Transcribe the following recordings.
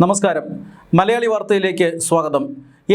നമസ്കാരം. മലയാളി വാർത്തയിലേക്ക് സ്വാഗതം.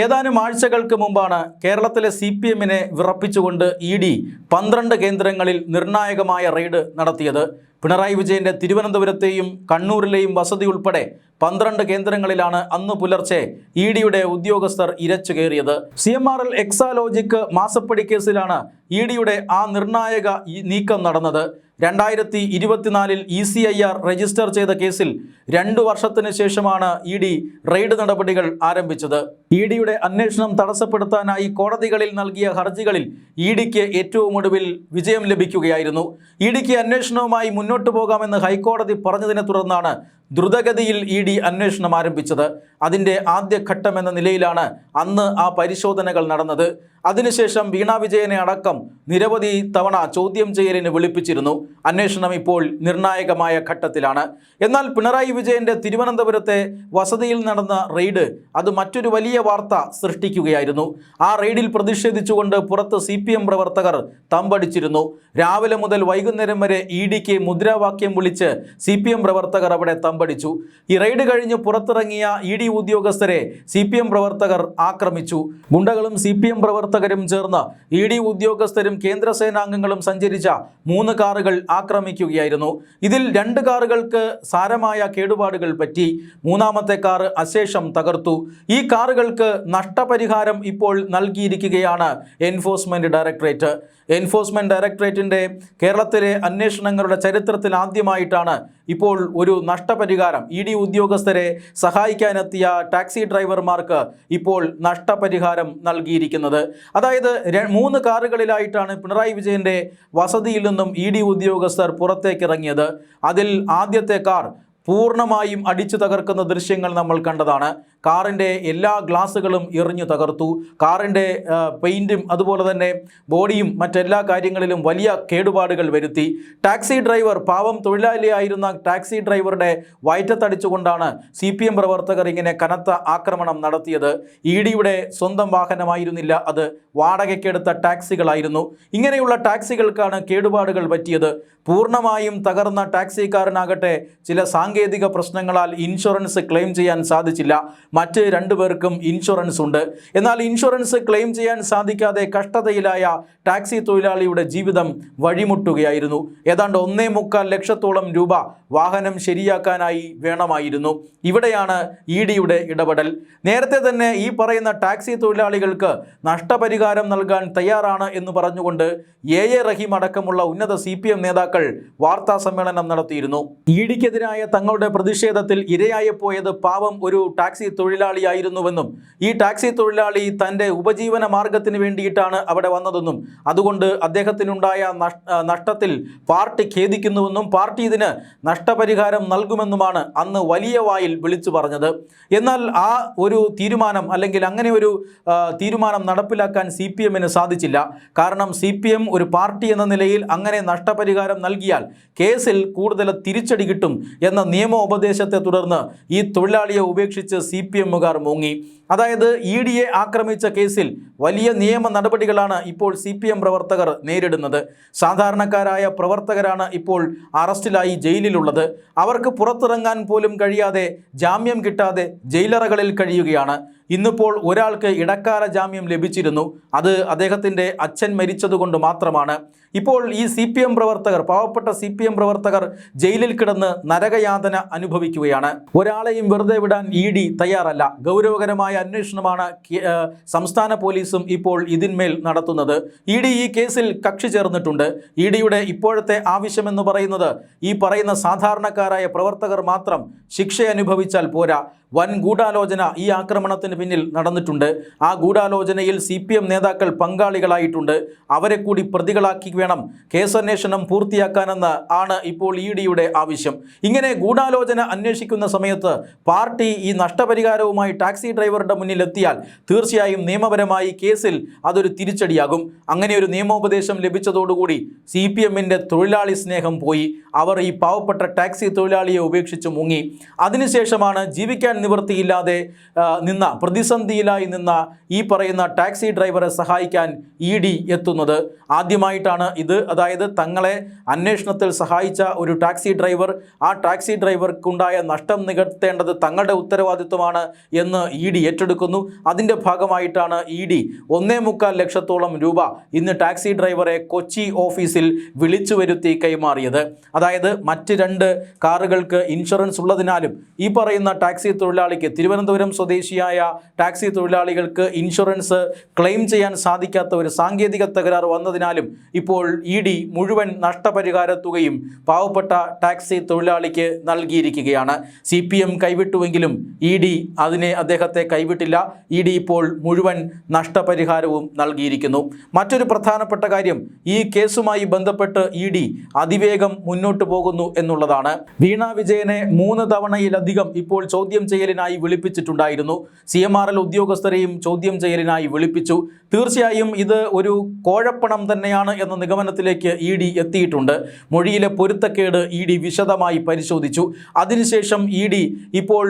ഏതാനും ആഴ്ചകൾക്ക് മുമ്പാണ് കേരളത്തിലെ CPM-നെ വിറപ്പിച്ചുകൊണ്ട് ED 12 കേന്ദ്രങ്ങളിൽ നിർണായകമായ റെയ്ഡ് നടത്തിയത്. പിണറായി വിജയൻ്റെ തിരുവനന്തപുരത്തെയും കണ്ണൂരിലെയും വസതി ഉൾപ്പെടെ 12 കേന്ദ്രങ്ങളിലാണ് അന്ന് പുലർച്ചെ ED-യുടെ ഉദ്യോഗസ്ഥർ ഇരച്ചു കയറിയത്. CMRL എക്സാലോജിക് മാസപ്പടി കേസിലാണ് ED-യുടെ ആ നിർണായക നീക്കം നടന്നത്. 2024 ECIR രജിസ്റ്റർ ചെയ്ത കേസിൽ 2 വർഷത്തിന് ശേഷമാണ് ED റെയ്ഡ് നടപടികൾ ആരംഭിച്ചത്. ED-യുടെ അന്വേഷണം തടസ്സപ്പെടുത്താനായി കോടതികളിൽ നൽകിയ ഹർജികളിൽ ED-ക്ക് ഏറ്റവും ഒടുവിൽ വിജയം ലഭിക്കുകയായിരുന്നു. ED-ക്ക് അന്വേഷണവുമായി മുന്നോട്ടു പോകാമെന്ന് ഹൈക്കോടതി പറഞ്ഞതിനെ തുടർന്നാണ് ദ്രുതഗതിയിൽ ED അന്വേഷണം ആരംഭിച്ചത്. അതിൻ്റെ ആദ്യഘട്ടമെന്ന നിലയിലാണ് അന്ന് ആ പരിശോധനകൾ നടന്നത്. അതിനുശേഷം വീണ വിജയനെ അടക്കം നിരവധി തവണ ചോദ്യം ചെയ്യലിന് വിളിപ്പിച്ചിരുന്നു. അന്വേഷണം ഇപ്പോൾ നിർണായകമായ ഘട്ടത്തിലാണ്. എന്നാൽ പിണറായി വിജയൻ്റെ തിരുവനന്തപുരത്തെ വസതിയിൽ നടന്ന റെയ്ഡ് അത് മറ്റൊരു വലിയ വാർത്ത സൃഷ്ടിക്കുകയായിരുന്നു. ആ റെയ്ഡിൽ പ്രതിഷേധിച്ചുകൊണ്ട് പുറത്ത് CPM പ്രവർത്തകർ തമ്പടിച്ചിരുന്നു. രാവിലെ മുതൽ വൈകുന്നേരം വരെ ED-ക്ക് മുദ്രാവാക്യം വിളിച്ച് CPM പ്രവർത്തകർ അവിടെ തമ്പടിച്ചു. ഈ റെയ്ഡ് കഴിഞ്ഞ് പുറത്തിറങ്ങിയ ED ഉദ്യോഗസ്ഥരെ CPM പ്രവർത്തകർ ആക്രമിച്ചു. ഗുണ്ടകളും CPM പ്രവർത്തകരും ചേർന്ന് ED ഉദ്യോഗസ്ഥരും കേന്ദ്ര സേനാംഗങ്ങളും സഞ്ചരിച്ച 3 കാറുകൾ ആക്രമിക്കുകയായിരുന്നു. ഇതിൽ 2 കാറുകൾക്ക് സാരമായ കേടുപാടുകൾ പറ്റി. മൂന്നാമത്തെ കാർ അശേഷം തകർത്തു. ഈ കാറുകൾക്ക് നഷ്ടപരിഹാരം ഇപ്പോൾ നൽകിയിരിക്കുകയാണ് എൻഫോഴ്സ്മെന്റ് ഡയറക്ടറേറ്റ്. എൻഫോഴ്സ്മെന്റ് ഡയറക്ടറേറ്റിൻ്റെ കേരളത്തിലെ അന്വേഷണങ്ങളുടെ ചരിത്രത്തിൽ ആദ്യമായിട്ടാണ് ഇപ്പോൾ ഒരു നഷ്ടപരിഹാരം ED ഉദ്യോഗസ്ഥരെ സഹായിക്കാനെത്തിയ ടാക്സി ഡ്രൈവർമാർക്ക് ഇപ്പോൾ നഷ്ടപരിഹാരം നൽകിയിരിക്കുന്നത്. അതായത് 3 കാറുകളിലായിട്ടാണ് പിണറായി വിജയൻ്റെ വസതിയിൽ നിന്നും ED ഉദ്യോഗസ്ഥർ പുറത്തേക്ക് ഇറങ്ങിയത്. അതിൽ ആദ്യത്തെ കാർ പൂർണ്ണമായും അടിച്ചു തകർക്കുന്ന ദൃശ്യങ്ങൾ നമ്മൾ കണ്ടതാണ്. കാറിൻ്റെ എല്ലാ ഗ്ലാസുകളും എറിഞ്ഞു തകർത്തു. കാറിൻ്റെ പെയിൻറ്റും അതുപോലെ തന്നെ ബോഡിയും മറ്റെല്ലാ കാര്യങ്ങളിലും വലിയ കേടുപാടുകൾ വരുത്തി. ടാക്സി ഡ്രൈവർ, പാവം തൊഴിലാളിയായിരുന്ന ടാക്സി ഡ്രൈവറുടെ വയറ്റത്തടിച്ചുകൊണ്ടാണ് CPM പ്രവർത്തകർ ഇങ്ങനെ കനത്ത ആക്രമണം നടത്തിയത്. ED-യുടെ സ്വന്തം വാഹനമായിരുന്നില്ല, അത് വാടകയ്ക്കെടുത്ത ടാക്സികളായിരുന്നു. ഇങ്ങനെയുള്ള ടാക്സികൾക്കാണ് കേടുപാടുകൾ പറ്റിയത്. പൂർണ്ണമായും തകർന്ന ടാക്സിക്കാരനാകട്ടെ ചില സാങ്കേതിക പ്രശ്നങ്ങളാൽ ഇൻഷുറൻസ് ക്ലെയിം ചെയ്യാൻ സാധിച്ചില്ല. മറ്റ് 2 പേർക്കും ഇൻഷുറൻസ് ഉണ്ട്. എന്നാൽ ഇൻഷുറൻസ് ക്ലെയിം ചെയ്യാൻ സാധിക്കാതെ കഷ്ടതയിലായ ടാക്സി തൊഴിലാളിയുടെ ജീവിതം വഴിമുട്ടുകയായിരുന്നു. ഏതാണ്ട് 1.25 ലക്ഷത്തോളം രൂപ വാഹനം ശരിയാക്കാനായി വേണമായിരുന്നു. ഇവിടെയാണ് ED-യുടെ ഇടപെടൽ. നേരത്തെ തന്നെ ഈ പറയുന്ന ടാക്സി തൊഴിലാളികൾക്ക് നഷ്ടപരിഹാരം നൽകാൻ തയ്യാറാണ് എന്ന് പറഞ്ഞുകൊണ്ട് AA റഹീം അടക്കമുള്ള ഉന്നത CPM നേതാക്കൾ വാർത്താ സമ്മേളനം നടത്തിയിരുന്നു. ED-ക്കെതിരായ തങ്ങളുടെ പ്രതിഷേധത്തിൽ ഇരയായിപ്പോയത് പാവം ഒരു ടാക്സി തൊഴിലാളിയായിരുന്നുവെന്നും ഈ ടാക്സി തൊഴിലാളി തൻ്റെ ഉപജീവന മാർഗത്തിന് വേണ്ടിയിട്ടാണ് അവിടെ വന്നതെന്നും അതുകൊണ്ട് അദ്ദേഹത്തിനുണ്ടായ നഷ്ടത്തിൽ പാർട്ടി ഖേദിക്കുന്നുവെന്നും പാർട്ടി ഇതിന് നഷ്ടപരിഹാരം നൽകുമെന്നുമാണ് അന്ന് വലിയ വായിൽ വിളിച്ചു പറഞ്ഞത്. എന്നാൽ ആ ഒരു തീരുമാനം അല്ലെങ്കിൽ അങ്ങനെ ഒരു തീരുമാനം നടപ്പിലാക്കാൻ CPM-ന് സാധിച്ചില്ല. കാരണം CPM ഒരു പാർട്ടി എന്ന നിലയിൽ അങ്ങനെ നഷ്ടപരിഹാരം നൽകിയാൽ കേസിൽ കൂടുതൽ തിരിച്ചടി കിട്ടും എന്ന നിയമോപദേശത്തെ തുടർന്ന് ഈ തൊഴിലാളിയെ ഉപേക്ഷിച്ച് CPM-കാർ മുങ്ങി. അതായത് ED-യെ ആക്രമിച്ച കേസിൽ വലിയ നിയമ നടപടികളാണ് ഇപ്പോൾ CPM പ്രവർത്തകർ നേരിടുന്നത്. സാധാരണക്കാരായ പ്രവർത്തകരാണ് ഇപ്പോൾ അറസ്റ്റിലായി ജയിലിലുള്ളത്. അവർക്ക് പുറത്തിറങ്ങാൻ പോലും കഴിയാതെ, ജാമ്യം കിട്ടാതെ ജയിലറകളിൽ കഴിയുകയാണ്. ഇന്നിപ്പോൾ ഒരാൾക്ക് ഇടക്കാല ജാമ്യം ലഭിച്ചിരുന്നു. അത് അദ്ദേഹത്തിൻ്റെ അച്ഛൻ മരിച്ചതുകൊണ്ട് മാത്രമാണ്. ഇപ്പോൾ ഈ CPM പ്രവർത്തകർ, പാവപ്പെട്ട CPM പ്രവർത്തകർ ജയിലിൽ കിടന്ന് നരകയാതന അനുഭവിക്കുകയാണ്. ഒരാളെയും വെറുതെ വിടാൻ ED തയ്യാറല്ല. ഗൗരവകരമായ അന്വേഷണമാണ് സംസ്ഥാന പോലീസും ഇപ്പോൾ ഇതിന്മേൽ നടത്തുന്നത്. ED ഈ കേസിൽ കക്ഷി ചേർന്നിട്ടുണ്ട്. ED-യുടെ ഇപ്പോഴത്തെ ആവശ്യമെന്ന് പറയുന്നത് ഈ പറയുന്ന സാധാരണക്കാരായ പ്രവർത്തകർ മാത്രം ശിക്ഷ അനുഭവിച്ചാൽ പോരാ. വൻ ഗൂഢാലോചന ഈ ആക്രമണത്തിന് പിന്നിൽ നടന്നിട്ടുണ്ട്. ആ ഗൂഢാലോചനയിൽ CPM നേതാക്കൾ പങ്കാളികളായിട്ടുണ്ട്. അവരെ കൂടി പ്രതികളാക്കി വേണം കേസന്വേഷണം പൂർത്തിയാക്കാനെന്ന് ആണ് ഇപ്പോൾ ED-യുടെ ആവശ്യം. ഇങ്ങനെ ഗൂഢാലോചന അന്വേഷിക്കുന്ന സമയത്ത് പാർട്ടി ഈ നഷ്ടപരിഹാരവുമായി ടാക്സി ഡ്രൈവറുടെ മുന്നിലെത്തിയാൽ തീർച്ചയായും നിയമപരമായി കേസിൽ അതൊരു തിരിച്ചടിയാകും. അങ്ങനെ ഒരു നിയമോപദേശം ലഭിച്ചതോടുകൂടി CPM-ൻ്റെ തൊഴിലാളി സ്നേഹം പോയി. അവർ ഈ പാവപ്പെട്ട ടാക്സി തൊഴിലാളിയെ ഉപേക്ഷിച്ച് മുങ്ങി. അതിനുശേഷമാണ് ജീവിക്കാൻ നിവൃത്തിയില്ലാതെ നിന്ന പ്രതിസന്ധിയിലായി നിന്ന ഈ പറയുന്ന ടാക്സി ഡ്രൈവറെ സഹായിക്കാൻ ED എത്തുന്നത്. ആദ്യമായിട്ടാണ് ഇത്. അതായത് തങ്ങളെ അന്വേഷണത്തിൽ സഹായിച്ച ഒരു ടാക്സി ഡ്രൈവർ, ആ ടാക്സി ഡ്രൈവർക്കുണ്ടായ നഷ്ടം നികത്തേണ്ടത് തങ്ങളുടെ ഉത്തരവാദിത്വമാണ് എന്ന് ED ഏറ്റെടുക്കുന്നു. അതിൻ്റെ ഭാഗമായിട്ടാണ് ED 1.25 ലക്ഷത്തോളം രൂപ ഇന്ന് ടാക്സി ഡ്രൈവറെ കൊച്ചി ഓഫീസിൽ വിളിച്ചു വരുത്തി കൈമാറിയത്. അതായത് മറ്റ് 2 കാറുകൾക്ക് ഇൻഷുറൻസ് ഉള്ളതിനാലും ഈ പറയുന്ന ടാക്സി തൊഴിലാളിക്ക്, തിരുവനന്തപുരം സ്വദേശിയായ ടാക്സി തൊഴിലാളികൾക്ക് ഇൻഷുറൻസ് ക്ലെയിം ചെയ്യാൻ സാധിക്കാത്ത ഒരു സാങ്കേതിക തകരാർ വന്നതിനാലും ഇപ്പോൾ ED മുഴുവൻ നഷ്ടപരിഹാര തുകയും പാവപ്പെട്ട ടാക്സി തൊഴിലാളിക്ക് നൽകിയിരിക്കുകയാണ്. CPM കൈവിട്ടുവെങ്കിലും ED അദ്ദേഹത്തെ കൈവിട്ടില്ല. ED ഇപ്പോൾ മുഴുവൻ നഷ്ടപരിഹാരവും നൽകിയിരിക്കുന്നു. മറ്റൊരു പ്രധാനപ്പെട്ട കാര്യം, ഈ കേസുമായി ബന്ധപ്പെട്ട് ED അതിവേഗം മുന്നോട്ട് പോകുന്നു എന്നുള്ളതാണ്. വീണ വിജയനെ 3 തവണയിലധികം ഇപ്പോൾ ചോദ്യം ചെയ്യലിനായി വിളിപ്പിച്ചിട്ടുണ്ടായിരുന്നു. CMRL ഉദ്യോഗസ്ഥരെയും ചോദ്യം ചെയ്യലിനായി വിളിപ്പിച്ചു. തീർച്ചയായും ഇത് ഒരു കോഴപ്പണം തന്നെയാണ് എന്ന നിഗമനത്തിലേക്ക് ED എത്തിയിട്ടുണ്ട്. മൊഴിയിലെ പൊരുത്തക്കേട് ED വിശദമായി പരിശോധിച്ചു. അതിനുശേഷം ED ഇപ്പോൾ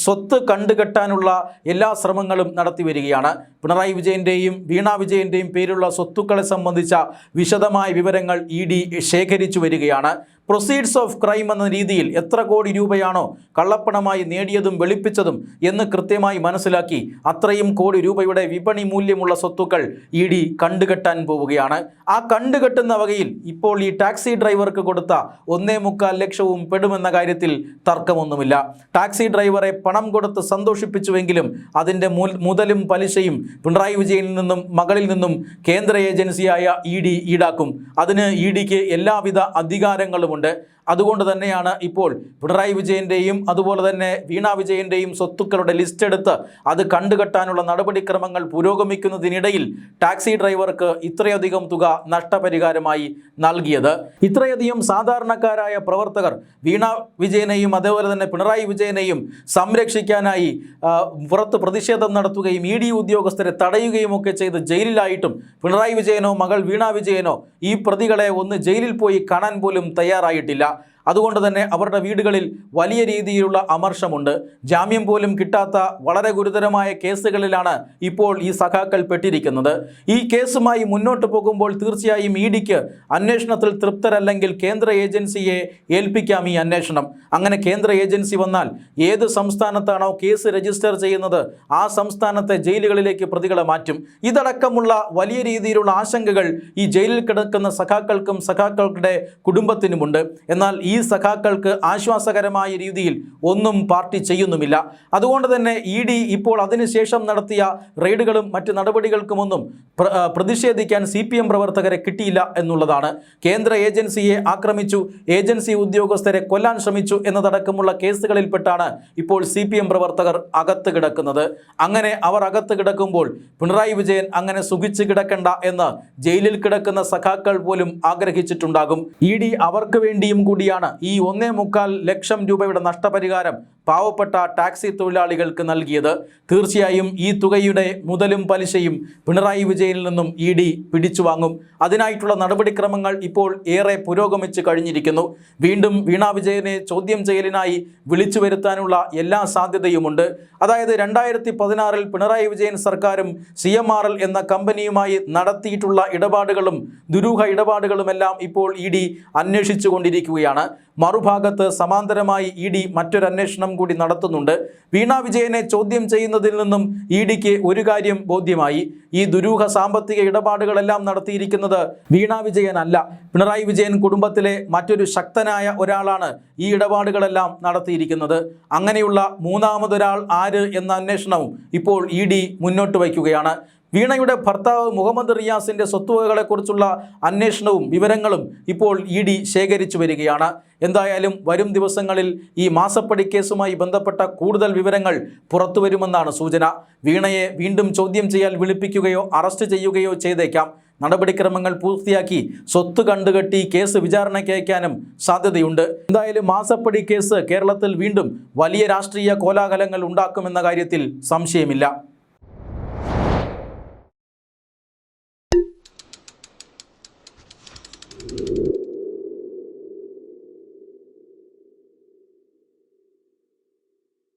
സ്വത്ത് കണ്ടുകെട്ടാനുള്ള എല്ലാ ശ്രമങ്ങളും നടത്തി വരികയാണ്. പിണറായി വിജയൻ്റെയും വീണ വിജയൻ്റെയും പേരുള്ള സ്വത്തുക്കളെ സംബന്ധിച്ച വിശദമായ വിവരങ്ങൾ ED ശേഖരിച്ചു വരികയാണ്. പ്രൊസീഡ്സ് ഓഫ് ക്രൈം എന്ന രീതിയിൽ എത്ര കോടി രൂപയാണോ കള്ളപ്പണമായി നേടിയതും വെളുപ്പിച്ചതും എന്ന് കൃത്യമായി മനസ്സിലാക്കി അത്രയും കോടി രൂപയുടെ വിപണി മൂല്യമുള്ള സ്വത്തുക്കൾ ED കണ്ടുകെട്ടാൻ പോവുകയാണ്. ആ കണ്ടുകെട്ടുന്ന വകയിൽ ഇപ്പോൾ ഈ ടാക്സി ഡ്രൈവർക്ക് കൊടുത്ത 1.25 ലക്ഷവും പെടുമെന്ന കാര്യത്തിൽ തർക്കമൊന്നുമില്ല. ടാക്സി ഡ്രൈവറെ പണം കൊടുത്ത് സന്തോഷിപ്പിച്ചുവെങ്കിലും അതിൻ്റെ മുതലും പലിശയും പിണറായി വിജയനിൽ നിന്നും മകളിൽ നിന്നും കേന്ദ്ര ഏജൻസിയായ ED ഈടാക്കും. അതിന് EDക്ക് എല്ലാവിധ അധികാരങ്ങളുമുണ്ട്. അതുകൊണ്ട് തന്നെയാണ് ഇപ്പോൾ പിണറായി വിജയൻ്റെയും അതുപോലെ തന്നെ വീണ വിജയൻ്റെയും സ്വത്തുക്കളുടെ ലിസ്റ്റ് എടുത്ത് അത് കണ്ടുകെട്ടാനുള്ള നടപടിക്രമങ്ങൾ പുരോഗമിക്കുന്നതിനിടയിൽ ടാക്സി ഡ്രൈവർക്ക് ഇത്രയധികം തുക നഷ്ടപരിഹാരമായി നൽകിയത്. ഇത്രയധികം സാധാരണക്കാരായ പ്രവർത്തകർ വീണ വിജയനെയും അതേപോലെ തന്നെ പിണറായി വിജയനെയും സംരക്ഷിക്കാനായി പുറത്ത് പ്രതിഷേധം നടത്തുകയും ED ഉദ്യോഗസ്ഥരെ തടയുകയും ഒക്കെ ചെയ്ത് ജയിലിലായിട്ടും പിണറായി വിജയനോ മകൾ വീണ വിജയനോ ഈ പ്രതികളെ ഒന്ന് ജയിലിൽ പോയി കാണാൻ പോലും തയ്യാറായിട്ടില്ല. അതുകൊണ്ട് തന്നെ അവരുടെ വീടുകളിൽ വലിയ രീതിയിലുള്ള അമർഷമുണ്ട്. ജാമ്യം പോലും കിട്ടാത്ത വളരെ ഗുരുതരമായ കേസുകളിലാണ് ഇപ്പോൾ ഈ സഖാക്കൾ പെട്ടിരിക്കുന്നത്. ഈ കേസുമായി മുന്നോട്ട് പോകുമ്പോൾ തീർച്ചയായും EDക്ക് അന്വേഷണത്തിൽ തൃപ്തരല്ലെങ്കിൽ കേന്ദ്ര ഏജൻസിയെ ഏൽപ്പിക്കാം ഈ അന്വേഷണം. അങ്ങനെ കേന്ദ്ര ഏജൻസി വന്നാൽ ഏത് സംസ്ഥാനത്താണോ കേസ് രജിസ്റ്റർ ചെയ്യുന്നത് ആ സംസ്ഥാനത്തെ ജയിലുകളിലേക്ക് പ്രതികളെ മാറ്റും. ഇതടക്കമുള്ള വലിയ രീതിയിലുള്ള ആശങ്കകൾ ഈ ജയിലിൽ കിടക്കുന്ന സഖാക്കൾക്കും സഖാക്കളുടെ കുടുംബത്തിനുമുണ്ട്. എന്നാൽ ഈ സഖാക്കൾക്ക് ആശ്വാസകരമായ രീതിയിൽ ഒന്നും പാർട്ടി ചെയ്യുന്നുമില്ല. അതുകൊണ്ട് തന്നെ ED ഇപ്പോൾ അതിനുശേഷം നടത്തിയ റെയ്ഡുകളും മറ്റ് നടപടികൾക്കുമൊന്നും പ്രതിഷേധിക്കാൻ CPM പ്രവർത്തകരെ കിട്ടിയില്ല എന്നുള്ളതാണ്. കേന്ദ്ര ഏജൻസിയെ ആക്രമിച്ചു, ഏജൻസി ഉദ്യോഗസ്ഥരെ കൊല്ലാൻ ശ്രമിച്ചു എന്നതടക്കമുള്ള കേസുകളിൽപ്പെട്ടാണ് ഇപ്പോൾ CPM പ്രവർത്തകർ അകത്ത് കിടക്കുന്നത്. അങ്ങനെ അവർ അകത്ത് കിടക്കുമ്പോൾ പിണറായി വിജയൻ അങ്ങനെ സുഖിച്ച് കിടക്കണ്ട എന്ന് ജയിലിൽ കിടക്കുന്ന സഖാക്കൾ പോലും ആഗ്രഹിച്ചിട്ടുണ്ടാകും. ED അവർക്ക് വേണ്ടിയും കൂടിയാണ് ഈ 1.25 ലക്ഷം രൂപയുടെ നഷ്ടപരിഹാരം പാവപ്പെട്ട ടാക്സി തൊഴിലാളികൾക്ക് നൽകിയത്. തീർച്ചയായും ഈ തുകയുടെ മുതലും പലിശയും പിണറായി വിജയനിൽ നിന്നും ED പിടിച്ചു വാങ്ങും. അതിനായിട്ടുള്ള നടപടിക്രമങ്ങൾ ഇപ്പോൾ ഏറെ പുരോഗമിച്ച് കഴിഞ്ഞിരിക്കുന്നു. വീണ്ടും വീണ വിജയനെ ചോദ്യം ചെയ്യലിനായി വിളിച്ചു വരുത്താനുള്ള എല്ലാ സാധ്യതയുമുണ്ട്. അതായത് 2016 പിണറായി വിജയൻ സർക്കാരും CMRL എന്ന കമ്പനിയുമായി നടത്തിയിട്ടുള്ള ഇടപാടുകളും ദുരൂഹ ഇടപാടുകളുമെല്ലാം ഇപ്പോൾ ED അന്വേഷിച്ചു കൊണ്ടിരിക്കുകയാണ്. മറുഭാഗത്ത് സമാന്തരമായി ED മറ്റൊരു അന്വേഷണം കൂടി നടത്തുന്നുണ്ട്. വീണ വിജയനെ ചോദ്യം ചെയ്യുന്നതിൽ നിന്നും EDക്ക് ഒരു കാര്യം ബോധ്യമായി. ഈ ദുരൂഹ സാമ്പത്തിക ഇടപാടുകളെല്ലാം നടത്തിയിരിക്കുന്നത് വീണ വിജയനല്ല, പിണറായി വിജയൻ കുടുംബത്തിലെ മറ്റൊരു ശക്തനായ ഒരാളാണ് ഈ ഇടപാടുകളെല്ലാം നടത്തിയിരിക്കുന്നത്. അങ്ങനെയുള്ള മൂന്നാമതൊരാൾ ആര് എന്ന അന്വേഷണവും ഇപ്പോൾ ED മുന്നോട്ട് വയ്ക്കുകയാണ്. വീണയുടെ ഭർത്താവ് മുഹമ്മദ് റിയാസിൻ്റെ സ്വത്തുവകകളെക്കുറിച്ചുള്ള അന്വേഷണവും വിവരങ്ങളും ഇപ്പോൾ ED ശേഖരിച്ചു വരികയാണ്. എന്തായാലും വരും ദിവസങ്ങളിൽ ഈ മാസപ്പടി കേസുമായി ബന്ധപ്പെട്ട കൂടുതൽ വിവരങ്ങൾ പുറത്തു വരുമെന്നാണ് സൂചന. വീണയെ വീണ്ടും ചോദ്യം ചെയ്യാൻ വിളിപ്പിക്കുകയോ അറസ്റ്റ് ചെയ്യുകയോ ചെയ്തേക്കാം. നടപടിക്രമങ്ങൾ പൂർത്തിയാക്കി സ്വത്ത് കണ്ടുകെട്ടി കേസ് വിചാരണയ്ക്ക് അയക്കാനും സാധ്യതയുണ്ട്. എന്തായാലും മാസപ്പടി കേസ് കേരളത്തിൽ വീണ്ടും വലിയ രാഷ്ട്രീയ കോലാഹലങ്ങൾ ഉണ്ടാക്കുമെന്ന കാര്യത്തിൽ സംശയമില്ല.